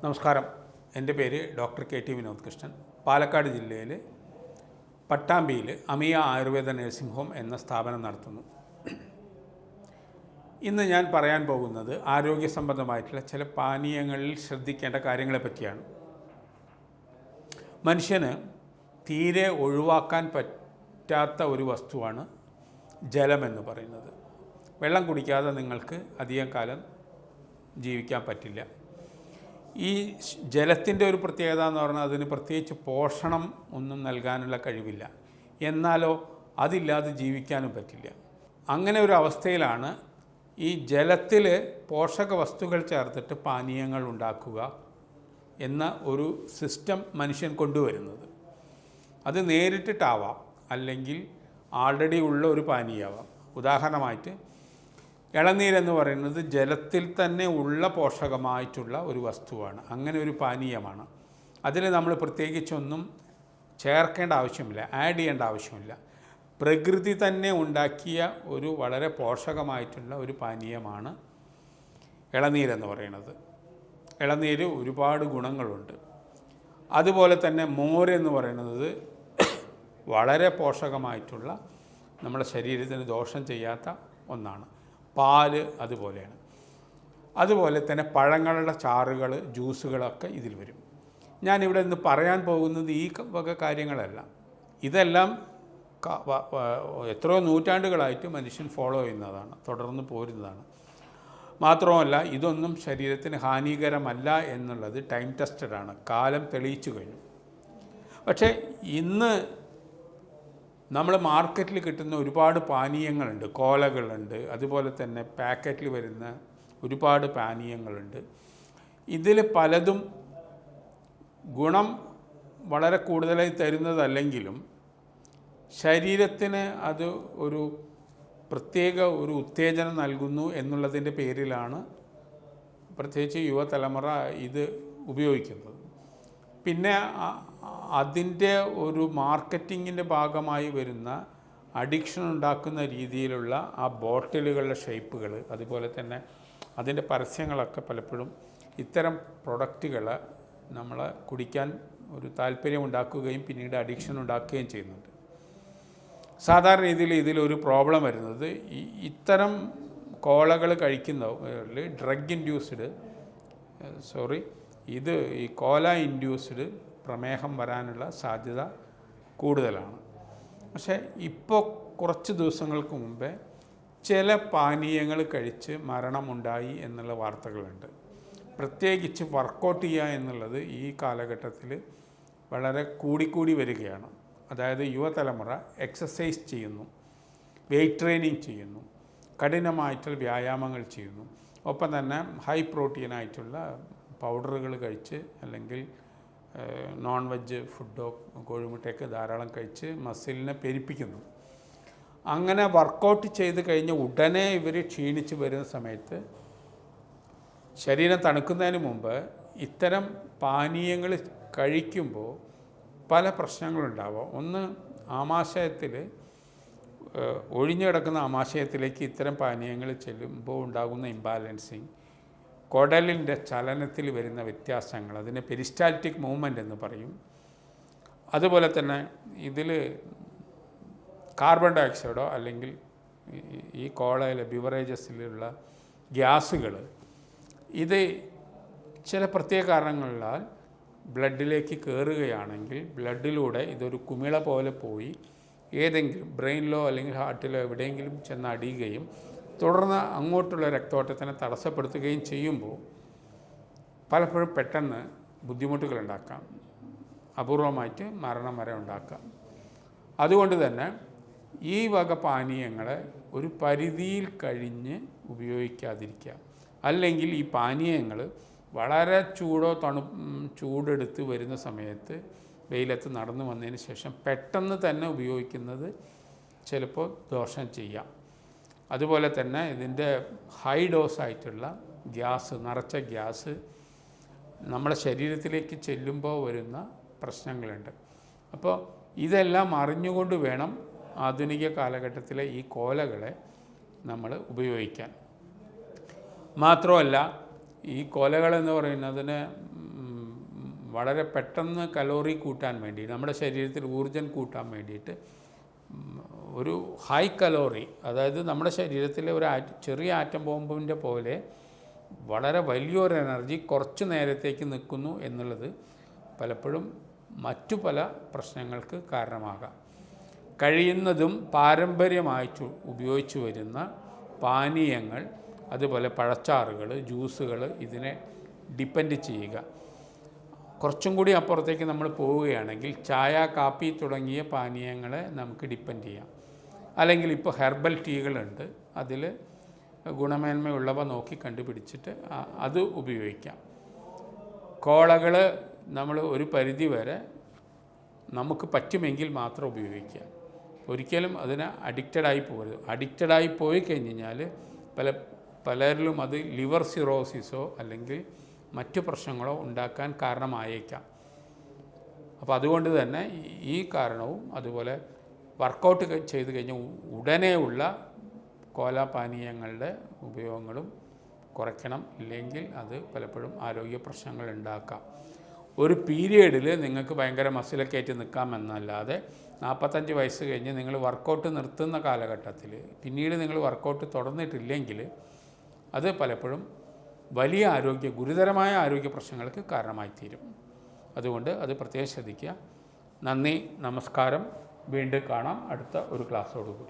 നമസ്കാരം. എൻ്റെ പേര് ഡോക്ടർ കെ.ടി. വിനോദ് കൃഷ്ണൻ. പാലക്കാട് ജില്ലയിൽ പട്ടാമ്പിയിൽ അമിയ ആയുർവേദ നഴ്സിംഗ് ഹോം എന്ന സ്ഥാപനം നടത്തുന്നു. ഇന്ന് ഞാൻ പറയാൻ പോകുന്നത് ആരോഗ്യ സംബന്ധമായിട്ടുള്ള ചില പാനീയങ്ങളിൽ ശ്രദ്ധിക്കേണ്ട കാര്യങ്ങളെ പറ്റിയാണ്. മനുഷ്യന് തീരെ ഒഴിവാക്കാൻ പറ്റാത്ത ഒരു വസ്തുവാണ് ജലമെന്ന് പറയുന്നത്. വെള്ളം കുടിക്കാതെ നിങ്ങൾക്ക് അധികം കാലം ജീവിക്കാൻ പറ്റില്ല. ഈ ജലത്തിൻ്റെ ഒരു പ്രത്യേകത എന്ന് പറഞ്ഞാൽ അതിന് പ്രത്യേകിച്ച് പോഷണം ഒന്നും നൽകാനുള്ള കഴിവില്ല. എന്നാലോ അതില്ലാതെ ജീവിക്കാനും പറ്റില്ല. അങ്ങനെ ഒരു അവസ്ഥയിലാണ് ഈ ജലത്തിൽ പോഷക വസ്തുക്കൾ ചേർത്തിട്ട് പാനീയങ്ങൾ ഉണ്ടാക്കുക എന്ന ഒരു സിസ്റ്റം മനുഷ്യൻ കൊണ്ടുവരുന്നത്. അത് നേരിട്ടിട്ടാവാം, അല്ലെങ്കിൽ ആൾറെഡി ഉള്ള ഒരു പാനീയമാവാം. ഉദാഹരണമായിട്ട് ഇളനീരെന്ന് പറയുന്നത് ജലത്തിൽ തന്നെ ഉള്ള പോഷകമായിട്ടുള്ള ഒരു വസ്തുവാണ്. അങ്ങനെ ഒരു പാനീയമാണ്. അതിൽ നമ്മൾ പ്രത്യേകിച്ചൊന്നും ചേർക്കേണ്ട ആവശ്യമില്ല, ആഡ് ചെയ്യേണ്ട ആവശ്യമില്ല. പ്രകൃതി തന്നെ ഉണ്ടാക്കിയ ഒരു വളരെ പോഷകമായിട്ടുള്ള ഒരു പാനീയമാണ് ഇളനീരെന്ന് പറയുന്നത്. ഇളനീര് ഒരുപാട് ഗുണങ്ങളുണ്ട്. അതുപോലെ തന്നെ മോരെന്ന് പറയുന്നത് വളരെ പോഷകമായിട്ടുള്ള, നമ്മുടെ ശരീരത്തിന് ദോഷം ചെയ്യാത്ത ഒന്നാണ്. പാല് അതുപോലെയാണ്. അതുപോലെ തന്നെ പഴങ്ങളുടെ ചാറുകൾ, ജ്യൂസുകളൊക്കെ ഇതിൽ വരും. ഞാനിവിടെ ഇന്ന് പറയാൻ പോകുന്നത് ഈ വക കാര്യങ്ങളല്ല. ഇതെല്ലാം എത്രയോ നൂറ്റാണ്ടുകളായിട്ട് മനുഷ്യൻ ഫോളോ ചെയ്യുന്നതാണ്, തുടർന്ന് പോരുന്നതാണ്. മാത്രമല്ല ഇതൊന്നും ശരീരത്തിന് ഹാനികരമല്ല എന്നുള്ളത് ടൈം ടെസ്റ്റഡാണ്, കാലം തെളിയിച്ചു കഴിഞ്ഞു. പക്ഷേ ഇന്ന് നമ്മൾ മാർക്കറ്റിൽ കിട്ടുന്ന ഒരുപാട് പാനീയങ്ങളുണ്ട്, കോലകളുണ്ട്, അതുപോലെ തന്നെ പാക്കറ്റിൽ വരുന്ന ഒരുപാട് പാനീയങ്ങളുണ്ട്. ഇതിൽ പലതും ഗുണം വളരെ കൂടുതലായി തരുന്നതല്ലെങ്കിലും ശരീരത്തിന് അത് ഒരു പ്രത്യേക ഒരു ഉത്തേജനം നൽകുന്നു എന്നുള്ളതിൻ്റെ പേരിലാണ് പ്രത്യേകിച്ച് യുവതലമുറ ഇത് ഉപയോഗിക്കുന്നത്. പിന്നെ അതിൻ്റെ ഒരു മാർക്കറ്റിങ്ങിൻ്റെ ഭാഗമായി വരുന്ന അഡിക്ഷൻ ഉണ്ടാക്കുന്ന രീതിയിലുള്ള ആ ബോട്ടിലുകളുടെ ഷേപ്പുകൾ, അതുപോലെ തന്നെ അതിൻ്റെ പരസ്യങ്ങളൊക്കെ പലപ്പോഴും ഇത്തരം പ്രൊഡക്റ്റുകൾ നമ്മളെ കുടിക്കാൻ ഒരു താല്പര്യം ഉണ്ടാക്കുകയും പിന്നീട് അഡിക്ഷൻ ഉണ്ടാക്കുകയും ചെയ്യുന്നുണ്ട്. സാധാരണ രീതിയിൽ ഇതിലൊരു പ്രോബ്ലം വരുന്നത് ഇത്തരം കോളകൾ കഴിക്കുന്നവരിൽ ഡ്രഗ് ഇൻഡ്യൂസ്ഡ് ഈ കോല ഇൻഡ്യൂസ്ഡ് പ്രമേഹം വരാനുള്ള സാധ്യത കൂടുതലാണ്. പക്ഷേ ഇപ്പോൾ കുറച്ച് ദിവസങ്ങൾക്ക് മുമ്പേ ചില പാനീയങ്ങൾ കഴിച്ച് മരണമുണ്ടായി എന്നുള്ള വാർത്തകളുണ്ട്. പ്രത്യേകിച്ച് വർക്കൗട്ട് ചെയ്യുക എന്നുള്ളത് ഈ കാലഘട്ടത്തിൽ വളരെ കൂടിക്കൂടി വരികയാണ്. അതായത് യുവതലമുറ എക്സസൈസ് ചെയ്യുന്നു, വെയ്റ്റ് ട്രെയിനിങ് ചെയ്യുന്നു, കഠിനമായിട്ടുള്ള വ്യായാമങ്ങൾ ചെയ്യുന്നു, ഒപ്പം തന്നെ ഹൈ പ്രോട്ടീനായിട്ടുള്ള പൗഡറുകൾ കഴിച്ച് അല്ലെങ്കിൽ നോൺ വെജ് ഫുഡോ കോഴിമുട്ടയൊക്കെ ധാരാളം കഴിച്ച് മസിലിനെ പെരുപ്പിക്കുന്നു. അങ്ങനെ വർക്കൗട്ട് ചെയ്ത് കഴിഞ്ഞ് ഉടനെ ഇവർ ക്ഷീണിച്ച് വരുന്ന സമയത്ത് ശരീരം തണുക്കുന്നതിന് മുമ്പ് ഇത്തരം പാനീയങ്ങൾ കഴിക്കുമ്പോൾ പല പ്രശ്നങ്ങളുണ്ടാവും. ഒന്ന്, ആമാശയത്തിൽ ഒഴിഞ്ഞു കിടക്കുന്ന ആമാശയത്തിലേക്ക് ഇത്തരം പാനീയങ്ങൾ ചെല്ലുമ്പോൾ ഉണ്ടാകുന്ന ഇംബാലൻസിങ്, കുടലിൻ്റെ ചലനത്തിൽ വരുന്ന വ്യത്യാസങ്ങൾ, അതിനെ പെരിസ്റ്റാൽറ്റിക് മൂവ്മെൻ്റ് എന്ന് പറയും. അതുപോലെ തന്നെ ഇതിൽ കാർബൺ ഡയോക്സൈഡോ അല്ലെങ്കിൽ ഈ കോളയിലെ ബിവറേജസിലുള്ള ഗ്യാസുകൾ, ഇത് ചില പ്രത്യേക കാരണങ്ങളാൽ ബ്ലഡിലേക്ക് കയറുകയാണെങ്കിൽ ബ്ലഡിലൂടെ ഇതൊരു കുമിള പോലെ പോയി ഏതെങ്കിലും ബ്രെയിനിലോ അല്ലെങ്കിൽ ഹാർട്ടിലോ എവിടെയെങ്കിലും ചെന്ന് അടിയുകയും തുടർന്ന് അങ്ങോട്ടുള്ള രക്തോട്ടത്തിനെ തടസ്സപ്പെടുത്തുകയും ചെയ്യുമ്പോൾ പലപ്പോഴും പെട്ടെന്ന് ബുദ്ധിമുട്ടുകളുണ്ടാക്കാം, അപൂർവമായിട്ട് മരണം വരെ ഉണ്ടാക്കാം. അതുകൊണ്ട് തന്നെ ഈ വക പാനീയങ്ങളെ ഒരു പരിധിയിൽ കഴിഞ്ഞ് ഉപയോഗിക്കാതിരിക്കുക. അല്ലെങ്കിൽ ഈ പാനീയങ്ങൾ വളരെ ചൂടെടുത്ത് വരുന്ന സമയത്ത് വെയിലത്ത് നടന്നു വന്നതിന് ശേഷം പെട്ടെന്ന് തന്നെ ഉപയോഗിക്കുന്നത് ചിലപ്പോൾ ദോഷം ചെയ്യാം. അതുപോലെ തന്നെ ഇതിൻ്റെ ഹൈ ഡോസായിട്ടുള്ള ഗ്യാസ്, നിറച്ച ഗ്യാസ് നമ്മുടെ ശരീരത്തിലേക്ക് ചെല്ലുമ്പോൾ വരുന്ന പ്രശ്നങ്ങളുണ്ട്. അപ്പോൾ ഇതെല്ലാം അറിഞ്ഞുകൊണ്ട് വേണം ആധുനിക കാലഘട്ടത്തിലെ ഈ കോലകളെ നമ്മൾ ഉപയോഗിക്കാൻ. മാത്രമല്ല ഈ കൊലകളെന്ന് പറയുന്നതിന് വളരെ പെട്ടെന്ന് കലോറി കൂട്ടാൻ വേണ്ടി നമ്മുടെ ശരീരത്തിൽ ഊർജ്ജം കൂട്ടാൻ വേണ്ടിയിട്ട് ഒരു ഹൈ കലോറി, അതായത് നമ്മുടെ ശരീരത്തിലെ ഒരു ചെറിയ ആറ്റം ബോംബിൻ്റെ പോലെ വളരെ വലിയൊരു എനർജി കുറച്ച് നേരത്തേക്ക് നിൽക്കുന്നു എന്നുള്ളത് പലപ്പോഴും മറ്റു പല പ്രശ്നങ്ങൾക്ക് കാരണമാകാം. കഴിയുന്നതും പാരമ്പര്യമായിട്ട് ഉപയോഗിച്ചു വരുന്ന പാനീയങ്ങൾ, അതുപോലെ പഴച്ചാറുകൾ, ജ്യൂസുകൾ, ഇതിനെ ഡിപ്പെൻഡ് ചെയ്യുക. കുറച്ചും കൂടി അപ്പുറത്തേക്ക് നമ്മൾ പോവുകയാണെങ്കിൽ ചായ, കാപ്പി തുടങ്ങിയ പാനീയങ്ങളെ നമുക്ക് ഡിപ്പെൻഡ് ചെയ്യാം. അല്ലെങ്കിൽ ഇപ്പോൾ ഹെർബൽ ടീകളുണ്ട്, അതിൽ ഗുണമേന്മയുള്ളവ നോക്കി കണ്ടുപിടിച്ചിട്ട് അത് ഉപയോഗിക്കാം. കോളകൾ നമ്മൾ ഒരു പരിധി വരെ നമുക്ക് പറ്റുമെങ്കിൽ മാത്രം ഉപയോഗിക്കുക. ഒരിക്കലും അതിന് അഡിക്റ്റഡായി പോകരുത്. അഡിക്റ്റഡായി പോയി കഴിഞ്ഞാൽ പലരിലും അത് ലിവർ സിറോസിസോ അല്ലെങ്കിൽ മറ്റു പ്രശ്നങ്ങളോ ഉണ്ടാക്കാൻ കാരണമായേക്കാം. അപ്പോൾ അതുകൊണ്ട് തന്നെ ഈ കാരണവും, അതുപോലെ വർക്കൗട്ട് ചെയ്ത് കഴിഞ്ഞാൽ ഉടനെയുള്ള കോലാപാനീയങ്ങളുടെ ഉപയോഗങ്ങളും കുറയ്ക്കണം. ഇല്ലെങ്കിൽ അത് പലപ്പോഴും ആരോഗ്യ പ്രശ്നങ്ങൾ ഉണ്ടാക്കാം. ഒരു പീരിയഡിൽ നിങ്ങൾക്ക് ഭയങ്കര മസിലൊക്കെ ആയിട്ട് നിൽക്കാമെന്നല്ലാതെ 45 വയസ്സ് കഴിഞ്ഞ് നിങ്ങൾ വർക്കൗട്ട് നിർത്തുന്ന കാലഘട്ടത്തിൽ പിന്നീട് നിങ്ങൾ വർക്കൗട്ട് തുടർന്നിട്ടില്ലെങ്കിൽ അത് പലപ്പോഴും വലിയ ഗുരുതരമായ ആരോഗ്യ പ്രശ്നങ്ങൾക്ക് കാരണമായിത്തീരും. അതുകൊണ്ട് അത് പ്രത്യേകം ശ്രദ്ധിക്കുക. നന്ദി, നമസ്കാരം. വീണ്ടും കാണാം അടുത്ത ഒരു ക്ലാസ്സോടുകൂടി.